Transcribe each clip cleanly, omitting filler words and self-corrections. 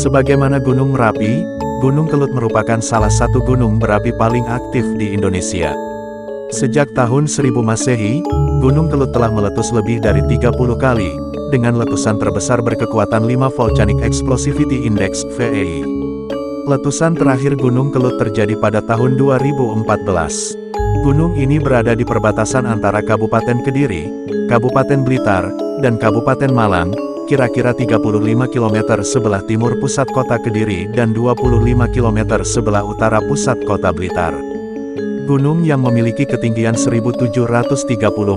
Sebagaimana Gunung Merapi, Gunung Kelut merupakan salah satu gunung berapi paling aktif di Indonesia. Sejak tahun 1000 Masehi, Gunung Kelut telah meletus lebih dari 30 kali, dengan letusan terbesar berkekuatan 5 Volcanic Explosivity Index (VEI). Letusan terakhir Gunung Kelut terjadi pada tahun 2014. Gunung ini berada di perbatasan antara Kabupaten Kediri, Kabupaten Blitar, dan Kabupaten Malang, kira-kira 35 km sebelah timur pusat kota Kediri dan 25 km sebelah utara pusat kota Blitar. Gunung yang memiliki ketinggian 1730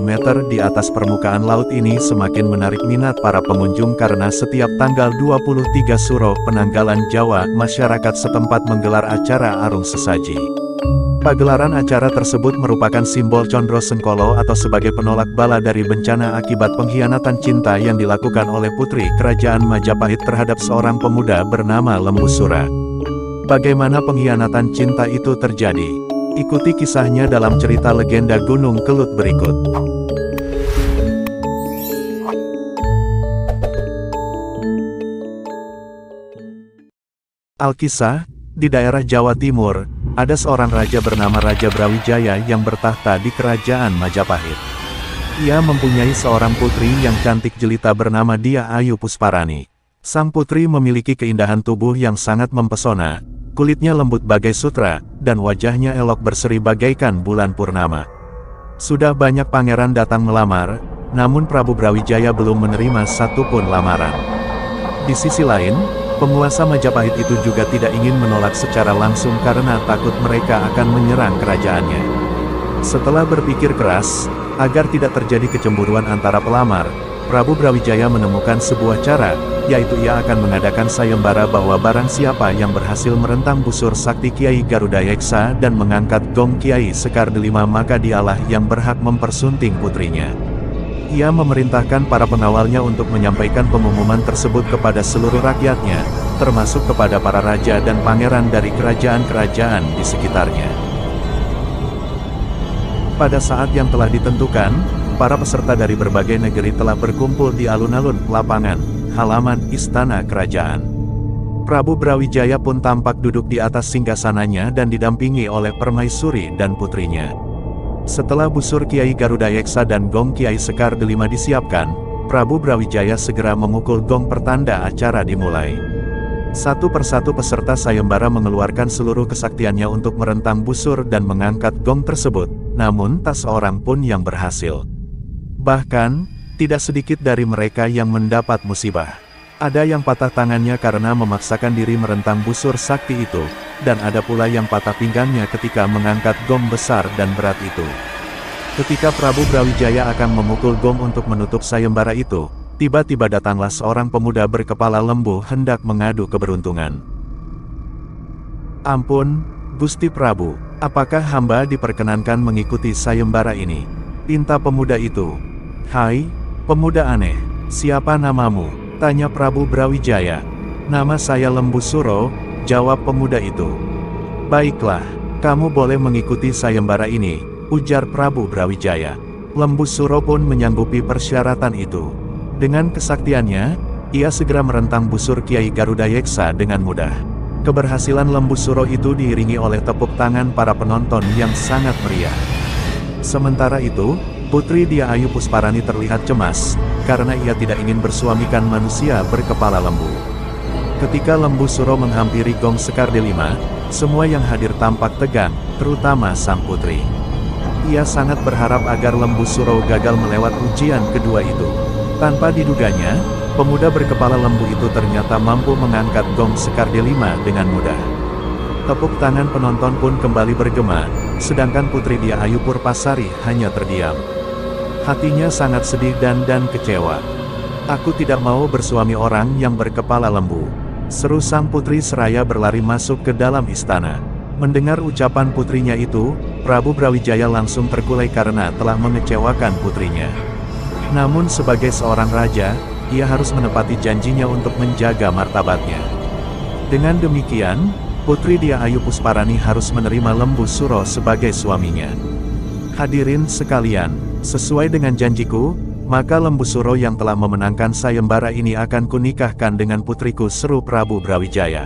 meter di atas permukaan laut ini semakin menarik minat para pengunjung karena setiap tanggal 23 Suro Penanggalan Jawa, masyarakat setempat menggelar acara arung sesaji. Pagelaran acara tersebut merupakan simbol Condro Sengkolo atau sebagai penolak bala dari bencana akibat pengkhianatan cinta yang dilakukan oleh putri Kerajaan Majapahit terhadap seorang pemuda bernama Lembu Sura. Bagaimana pengkhianatan cinta itu terjadi? Ikuti kisahnya dalam cerita legenda Gunung Kelut berikut. Alkisah, di daerah Jawa Timur, ada seorang raja bernama Raja Brawijaya yang bertahta di Kerajaan Majapahit. Ia mempunyai seorang putri yang cantik jelita bernama Dia Ayu Pusparani. Sang putri memiliki keindahan tubuh yang sangat mempesona, kulitnya lembut bagai sutra, dan wajahnya elok berseri bagaikan bulan purnama. Sudah banyak pangeran datang melamar, namun Prabu Brawijaya belum menerima satupun lamaran. Di sisi lain, penguasa Majapahit itu juga tidak ingin menolak secara langsung karena takut mereka akan menyerang kerajaannya. Setelah berpikir keras, agar tidak terjadi kecemburuan antara pelamar, Prabu Brawijaya menemukan sebuah cara, yaitu ia akan mengadakan sayembara bahwa barang siapa yang berhasil merentang busur sakti Kiai Garudayeksa dan mengangkat gong Kiai Sekar Delima maka dialah yang berhak mempersunting putrinya. Ia memerintahkan para pengawalnya untuk menyampaikan pengumuman tersebut kepada seluruh rakyatnya, termasuk kepada para raja dan pangeran dari kerajaan-kerajaan di sekitarnya. Pada saat yang telah ditentukan, para peserta dari berbagai negeri telah berkumpul di alun-alun lapangan, halaman istana kerajaan. Prabu Brawijaya pun tampak duduk di atas singgasananya dan didampingi oleh permaisuri dan putrinya. Setelah busur Kiai Garudayeksa dan gong Kiai Sekar Delima disiapkan, Prabu Brawijaya segera memukul gong pertanda acara dimulai. Satu persatu peserta sayembara mengeluarkan seluruh kesaktiannya untuk merentang busur dan mengangkat gong tersebut, namun tak seorang pun yang berhasil. Bahkan, tidak sedikit dari mereka yang mendapat musibah. Ada yang patah tangannya karena memaksakan diri merentang busur sakti itu, dan ada pula yang patah pinggangnya ketika mengangkat gong besar dan berat itu. Ketika Prabu Brawijaya akan memukul gong untuk menutup sayembara itu, tiba-tiba datanglah seorang pemuda berkepala lembu hendak mengadu keberuntungan. "Ampun, Gusti Prabu, apakah hamba diperkenankan mengikuti sayembara ini?" pinta pemuda itu. "Hai, pemuda aneh, siapa namamu?" tanya Prabu Brawijaya. "Nama saya Lembu Suro," jawab pemuda itu. "Baiklah, kamu boleh mengikuti sayembara ini," ujar Prabu Brawijaya. Lembu Suro pun menyanggupi persyaratan itu. Dengan kesaktiannya, ia segera merentang busur Kiai Garudayeksa dengan mudah. Keberhasilan Lembu Suro itu diiringi oleh tepuk tangan para penonton yang sangat meriah. Sementara itu, putri Dia Ayu Pusparani terlihat cemas, karena ia tidak ingin bersuamikan manusia berkepala lembu. Ketika Lembu Suro menghampiri gong Sekar Delima, semua yang hadir tampak tegang, terutama sang putri. Ia sangat berharap agar Lembu Suro gagal melewat ujian kedua itu. Tanpa diduganya, pemuda berkepala lembu itu ternyata mampu mengangkat gong Sekar Delima dengan mudah. Tepuk tangan penonton pun kembali bergema, sedangkan putri Dia Ayu Purpasari hanya terdiam. Hatinya sangat sedih dan kecewa. "Aku tidak mau bersuami orang yang berkepala lembu," seru sang putri seraya berlari masuk ke dalam istana. Mendengar ucapan putrinya itu, Prabu Brawijaya langsung terkulai karena telah mengecewakan putrinya. Namun sebagai seorang raja, ia harus menepati janjinya untuk menjaga martabatnya. Dengan demikian, putri Dia Ayu Pusparani harus menerima Lembu Suro sebagai suaminya. Hadirin sekalian, sesuai dengan janjiku, maka Lembu Suro yang telah memenangkan sayembara ini akan kunikahkan dengan putriku, seru Prabu Brawijaya.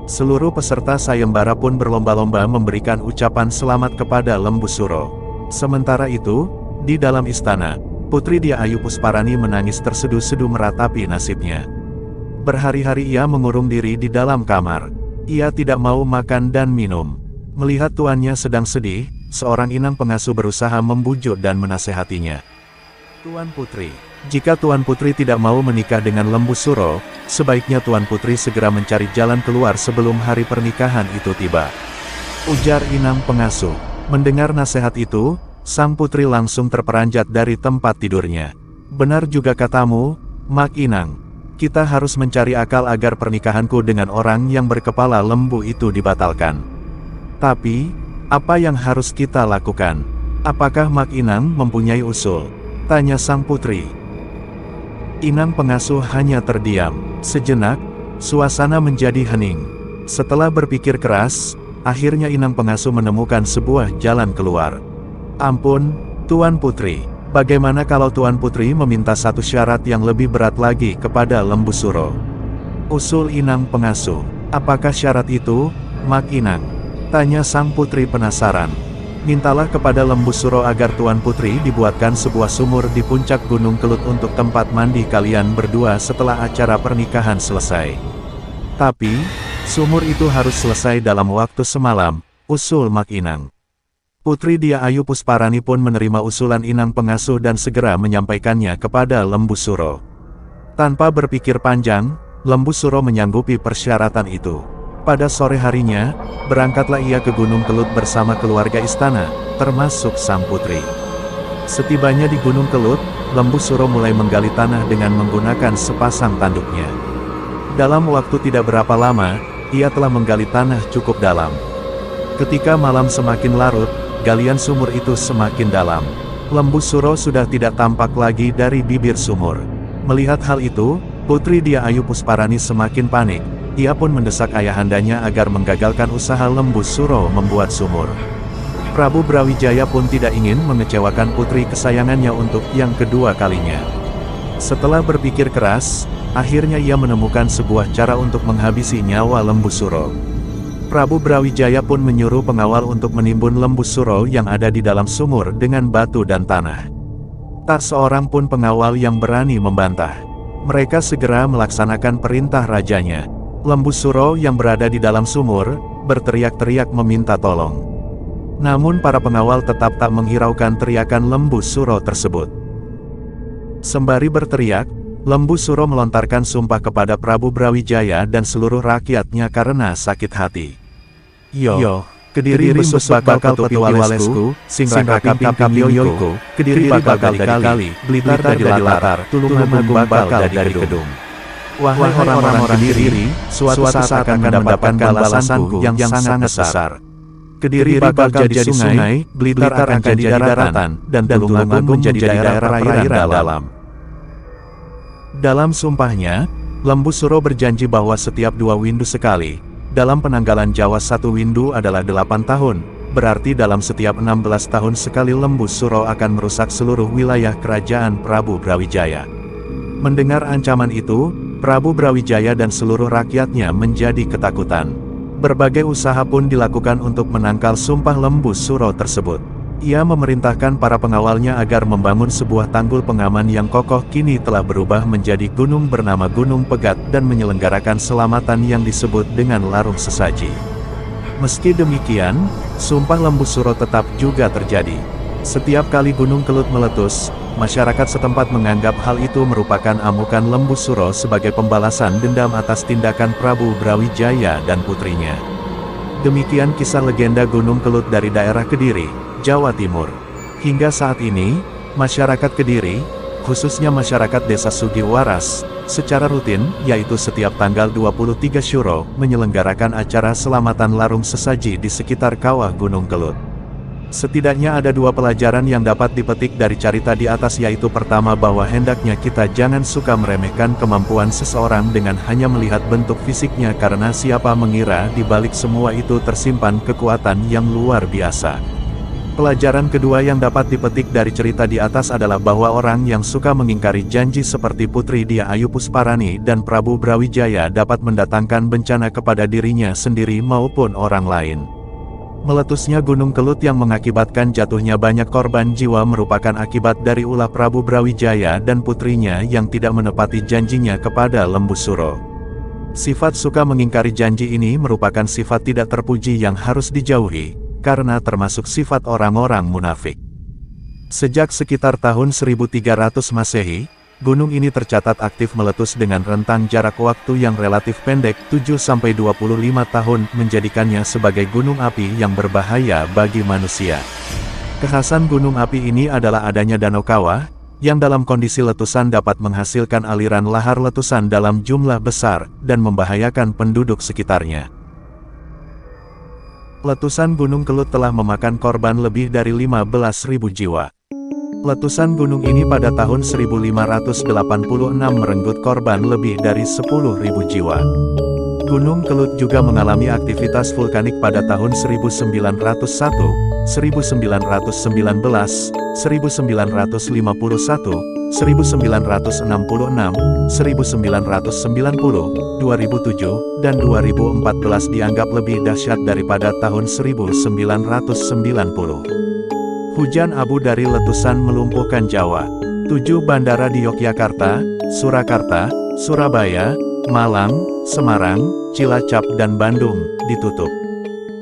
Seluruh peserta sayembara pun berlomba-lomba memberikan ucapan selamat kepada Lembu Suro. Sementara itu, di dalam istana, Putri Dia Ayu Pusparani menangis terseduh-seduh meratapi nasibnya. Berhari-hari ia mengurung diri di dalam kamar. Ia tidak mau makan dan minum. Melihat tuannya sedang sedih, seorang inang pengasuh berusaha membujuk dan menasehatinya. Tuan Putri, jika Tuan Putri tidak mau menikah dengan Lembu Suro, sebaiknya Tuan Putri segera mencari jalan keluar sebelum hari pernikahan itu tiba. Ujar inang pengasuh. Mendengar nasihat itu, sang putri langsung terperanjat dari tempat tidurnya. Benar juga katamu, Mak Inang. Kita harus mencari akal agar pernikahanku dengan orang yang berkepala lembu itu dibatalkan. Tapi, apa yang harus kita lakukan? Apakah Mak Inang mempunyai usul? Tanya sang putri. Inang pengasuh hanya terdiam. Sejenak, suasana menjadi hening. Setelah berpikir keras, akhirnya inang pengasuh menemukan sebuah jalan keluar. Ampun, Tuan Putri. Bagaimana kalau Tuan Putri meminta satu syarat yang lebih berat lagi kepada Lembu Suro? Usul inang pengasuh. Apakah syarat itu, Mak Inang? Tanya sang putri penasaran. Mintalah kepada Lembu Suro agar Tuan Putri dibuatkan sebuah sumur di puncak Gunung Kelut untuk tempat mandi kalian berdua setelah acara pernikahan selesai. Tapi, sumur itu harus selesai dalam waktu semalam, usul Mak Inang. Putri Dia Ayu Pusparani pun menerima usulan inang pengasuh dan segera menyampaikannya kepada Lembu Suro. Tanpa berpikir panjang, Lembu Suro menyanggupi persyaratan itu. Pada sore harinya, berangkatlah ia ke Gunung Kelut bersama keluarga istana, termasuk sang putri. Setibanya di Gunung Kelut, Lembu Suro mulai menggali tanah dengan menggunakan sepasang tanduknya. Dalam waktu tidak berapa lama, ia telah menggali tanah cukup dalam. Ketika malam semakin larut, galian sumur itu semakin dalam. Lembu Suro sudah tidak tampak lagi dari bibir sumur. Melihat hal itu, Putri Dia Ayu Pusparani semakin panik. Ia pun mendesak ayahandanya agar menggagalkan usaha Lembu Suro membuat sumur. Prabu Brawijaya pun tidak ingin mengecewakan putri kesayangannya untuk yang kedua kalinya. Setelah berpikir keras, akhirnya ia menemukan sebuah cara untuk menghabisi nyawa Lembu Suro. Prabu Brawijaya pun menyuruh pengawal untuk menimbun Lembu Suro yang ada di dalam sumur dengan batu dan tanah. Tak seorang pun pengawal yang berani membantah. Mereka segera melaksanakan perintah rajanya. Lembu Suro yang berada di dalam sumur, berteriak-teriak meminta tolong. Namun para pengawal tetap tak menghiraukan teriakan Lembu Suro tersebut. Sembari berteriak, Lembu Suro melontarkan sumpah kepada Prabu Brawijaya dan seluruh rakyatnya karena sakit hati. Yo, Kediri besok bakal petupi walesku, sing raka pimpim yoiku, Kediri bakal kali-kali, Blitar dari latar, Tulungagung bakal dari gedung. Wahai orang-orang Kediri, suatu saat akan mendapatkan balasanku yang sangat besar. Kediri bakal jadi sungai, Blitar akan jadi daratan, dan Tulungagung menjadi daerah perairan dalam. Dalam sumpahnya, Lembu Suro berjanji bahwa setiap 2 windu sekali, dalam penanggalan Jawa 1 windu adalah 8 tahun, berarti dalam setiap 16 tahun sekali Lembu Suro akan merusak seluruh wilayah kerajaan Prabu Brawijaya. Mendengar ancaman itu, Prabu Brawijaya dan seluruh rakyatnya menjadi ketakutan. Berbagai usaha pun dilakukan untuk menangkal sumpah Lembu Suro tersebut. Ia memerintahkan para pengawalnya agar membangun sebuah tanggul pengaman yang kokoh kini telah berubah menjadi gunung bernama Gunung Pegat dan menyelenggarakan selamatan yang disebut dengan larung sesaji. Meski demikian, sumpah Lembu Suro tetap juga terjadi. Setiap kali Gunung Kelut meletus, masyarakat setempat menganggap hal itu merupakan amukan Lembu Suro sebagai pembalasan dendam atas tindakan Prabu Brawijaya dan putrinya. Demikian kisah legenda Gunung Kelut dari daerah Kediri, Jawa Timur. Hingga saat ini, masyarakat Kediri, khususnya masyarakat Desa Sugiwaras, secara rutin, yaitu setiap tanggal 23 Syuro, menyelenggarakan acara selamatan larung sesaji di sekitar kawah Gunung Kelut. Setidaknya ada 2 pelajaran yang dapat dipetik dari cerita di atas, yaitu pertama bahwa hendaknya kita jangan suka meremehkan kemampuan seseorang dengan hanya melihat bentuk fisiknya, karena siapa mengira di balik semua itu tersimpan kekuatan yang luar biasa. Pelajaran kedua yang dapat dipetik dari cerita di atas adalah bahwa orang yang suka mengingkari janji seperti Putri Dia Ayu Pusparani dan Prabu Brawijaya dapat mendatangkan bencana kepada dirinya sendiri maupun orang lain. Meletusnya Gunung Kelut yang mengakibatkan jatuhnya banyak korban jiwa merupakan akibat dari ulah Prabu Brawijaya dan putrinya yang tidak menepati janjinya kepada Lembu Suro. Sifat suka mengingkari janji ini merupakan sifat tidak terpuji yang harus dijauhi, karena termasuk sifat orang-orang munafik. Sejak sekitar tahun 1300 Masehi, gunung ini tercatat aktif meletus dengan rentang jarak waktu yang relatif pendek 7-25 tahun menjadikannya sebagai gunung api yang berbahaya bagi manusia. Kekhasan gunung api ini adalah adanya danau kawah, yang dalam kondisi letusan dapat menghasilkan aliran lahar letusan dalam jumlah besar, dan membahayakan penduduk sekitarnya. Letusan Gunung Kelut telah memakan korban lebih dari 15.000 jiwa. Letusan gunung ini pada tahun 1586 merenggut korban lebih dari 10.000 jiwa. Gunung Kelut juga mengalami aktivitas vulkanik pada tahun 1901, 1919, 1951, 1966, 1990, 2007, dan 2014 dianggap lebih dahsyat daripada tahun 1990. Hujan abu dari letusan melumpuhkan Jawa. 7 bandara di Yogyakarta, Surakarta, Surabaya, Malang, Semarang, Cilacap dan Bandung ditutup.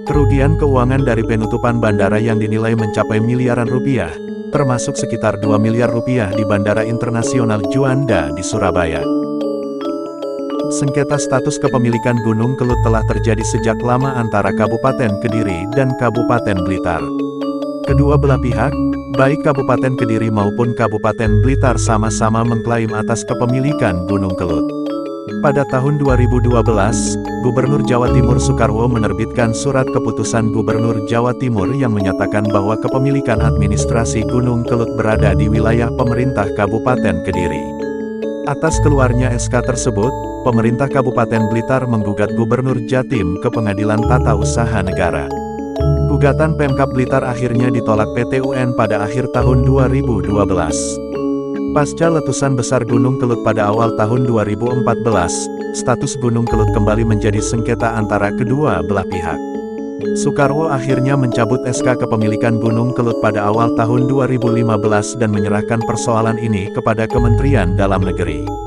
Kerugian keuangan dari penutupan bandara yang dinilai mencapai miliaran rupiah, termasuk sekitar 2 miliar rupiah di Bandara Internasional Juanda di Surabaya. Sengketa status kepemilikan Gunung Kelut telah terjadi sejak lama antara Kabupaten Kediri dan Kabupaten Blitar. Kedua belah pihak, baik Kabupaten Kediri maupun Kabupaten Blitar sama-sama mengklaim atas kepemilikan Gunung Kelut. Pada tahun 2012, Gubernur Jawa Timur Soekarwo menerbitkan surat keputusan Gubernur Jawa Timur yang menyatakan bahwa kepemilikan administrasi Gunung Kelut berada di wilayah pemerintah Kabupaten Kediri. Atas keluarnya SK tersebut, pemerintah Kabupaten Blitar menggugat Gubernur Jatim ke Pengadilan Tata Usaha Negara. Gugatan Pemkab Blitar akhirnya ditolak PT UN pada akhir tahun 2012. Pasca letusan besar Gunung Kelut pada awal tahun 2014, status Gunung Kelut kembali menjadi sengketa antara kedua belah pihak. Soekarwo akhirnya mencabut SK kepemilikan Gunung Kelut pada awal tahun 2015 dan menyerahkan persoalan ini kepada Kementerian Dalam Negeri.